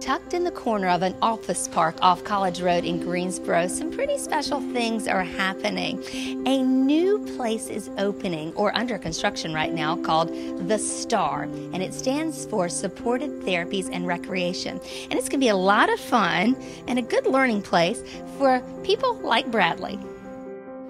Tucked in the corner of an office park off College Road in Greensboro, some pretty special things are happening. A new place is opening, or under construction right now, called The Star, and it stands for Supportive Therapies and Recreation. And it's going to be a lot of fun and a good learning place for people like Bradley.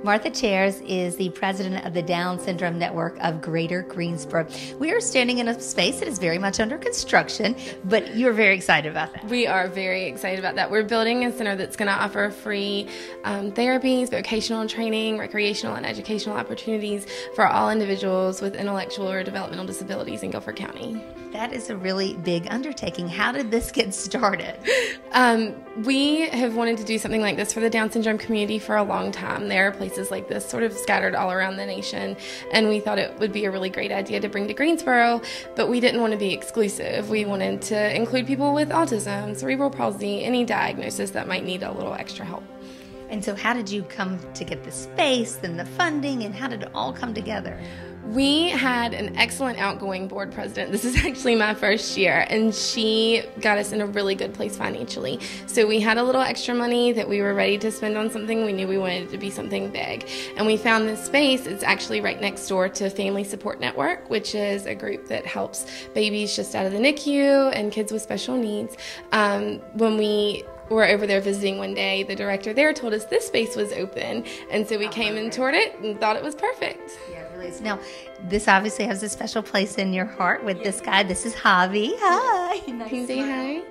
Martha Chairs is the president of the Down Syndrome Network of Greater Greensboro. We are standing in a space that is very much under construction, but you're very excited about that. We are very excited about that. We're building a center that's going to offer free therapies, vocational training, recreational and educational opportunities for all individuals with intellectual or developmental disabilities in Guilford County. That is a really big undertaking. How did this get started? We have wanted to do something like this for the Down syndrome community for a long time. There are places like this sort of scattered all around the nation, and we thought it would be a really great idea to bring to Greensboro, but we didn't want to be exclusive. We wanted to include people with autism, cerebral palsy, any diagnosis that might need a little extra help. And so how did you come to get the space and the funding, and how did it all come together? We had an excellent outgoing board president. This is actually my first year, and she got us in a really good place financially. So we had a little extra money that we were ready to spend on something. We knew we wanted it to be something big. And we found this space. It's actually right next door to Family Support Network, which is a group that helps babies just out of the NICU and kids with special needs. When we were over there visiting one day, the director there told us this space was open, and so we came and toured it and thought it was perfect. Yeah, it really is. Now, this obviously has a special place in your heart with this guy. This is Javi. Hi. Nice. Can you say hi?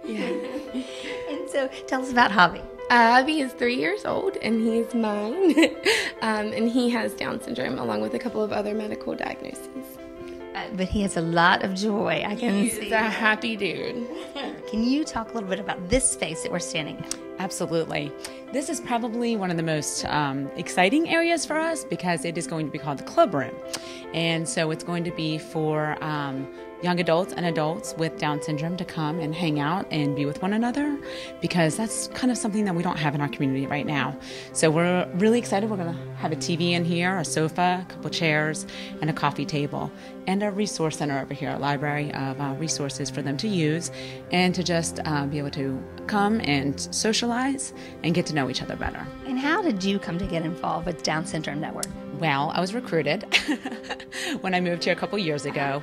Yeah. And so tell us about Javi. Javi is 3 years old, and he's mine. And he has Down syndrome, along with a couple of other medical diagnoses. But he has a lot of joy. I can see. He's a happy dude. Can you talk a little bit about this space that we're standing in? Absolutely. This is probably one of the most exciting areas for us because it is going to be called the Club Room. And so it's going to be for young adults and adults with Down syndrome to come and hang out and be with one another, because that's kind of something that we don't have in our community right now. So we're really excited. We're going to have a TV in here, a sofa, a couple chairs, and a coffee table, and a resource center over here, a library of resources for them to use and to just be able to come and socialize and get to know each other better. And how did you come to get involved with Down Syndrome Network? Well, I was recruited when I moved here a couple years ago.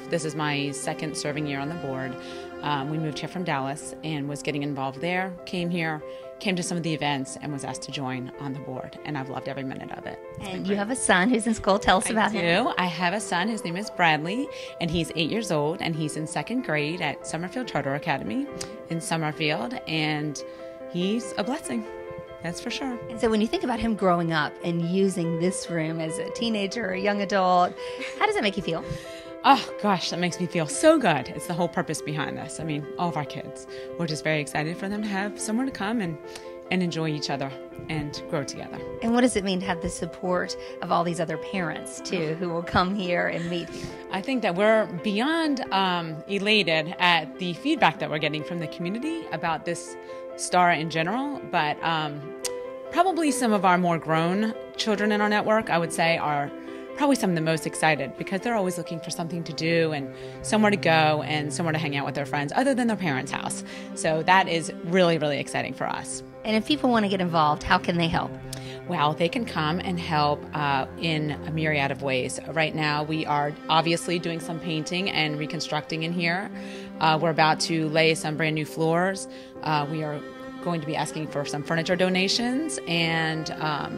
This is my second serving year on the board. We moved here from Dallas and was getting involved there, came to some of the events, and was asked to join on the board, and I've loved every minute of it. And you have a son who's in school. Tell us about him. I have a son. His name is Bradley, and he's 8 years old, and he's in second grade at Summerfield Charter Academy in Summerfield, and he's a blessing. That's for sure. And so when you think about him growing up and using this room as a teenager or a young adult, how does that make you feel? Oh, gosh, that makes me feel so good. It's the whole purpose behind this. I mean, all of our kids, we're just very excited for them to have somewhere to come and enjoy each other and grow together. And what does it mean to have the support of all these other parents, too, who will come here and meet here? I think that we're beyond elated at the feedback that we're getting from the community about this star in general, but probably some of our more grown children in our network, I would say, are probably some of the most excited because they're always looking for something to do and somewhere to go and somewhere to hang out with their friends other than their parents' house. So that is really, really exciting for us. And if people want to get involved, how can they help? Well, they can come and help in a myriad of ways. Right now, we are obviously doing some painting and reconstructing in here. We're about to lay some brand new floors. We are going to be asking for some furniture donations and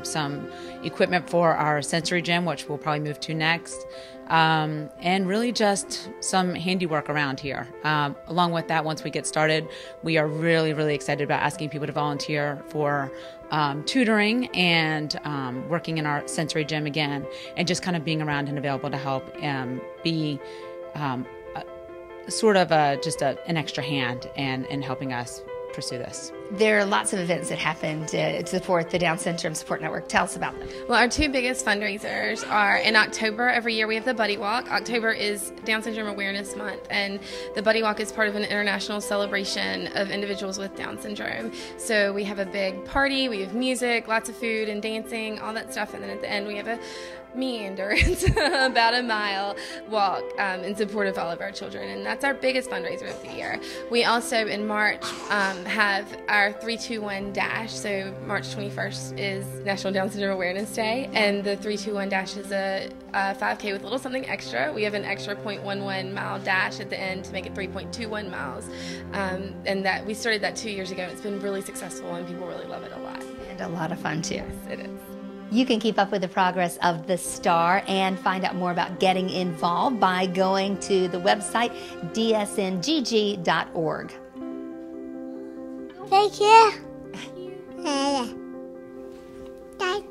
some equipment for our sensory gym, which we'll probably move to next, and really just some handiwork around here. Along with that, once we get started, we are really, really excited about asking people to volunteer for tutoring and working in our sensory gym again, and just kind of being around and available to help be sort of just an extra hand and helping us pursue this. There are lots of events that happen to support the Down Syndrome Support Network. Tell us about them. Well, our two biggest fundraisers are in October. Every year we have the Buddy Walk. October is Down Syndrome Awareness Month, and the Buddy Walk is part of an international celebration of individuals with Down syndrome. So we have a big party, we have music, lots of food and dancing, all that stuff, and then at the end we have a meander. It's about a mile walk in support of all of our children, and that's our biggest fundraiser of the year. We also in March have our 321 dash. So March 21st is National Down Syndrome Awareness Day, and the 321 dash is a 5K with a little something extra. We have an extra 0.11 mile dash at the end to make it 3.21 miles, and that we started that 2 years ago. It's been really successful, and people really love it a lot. And a lot of fun too. Yes, it is. You can keep up with the progress of the STAR and find out more about getting involved by going to the website dsngg.org. Thank you. Thank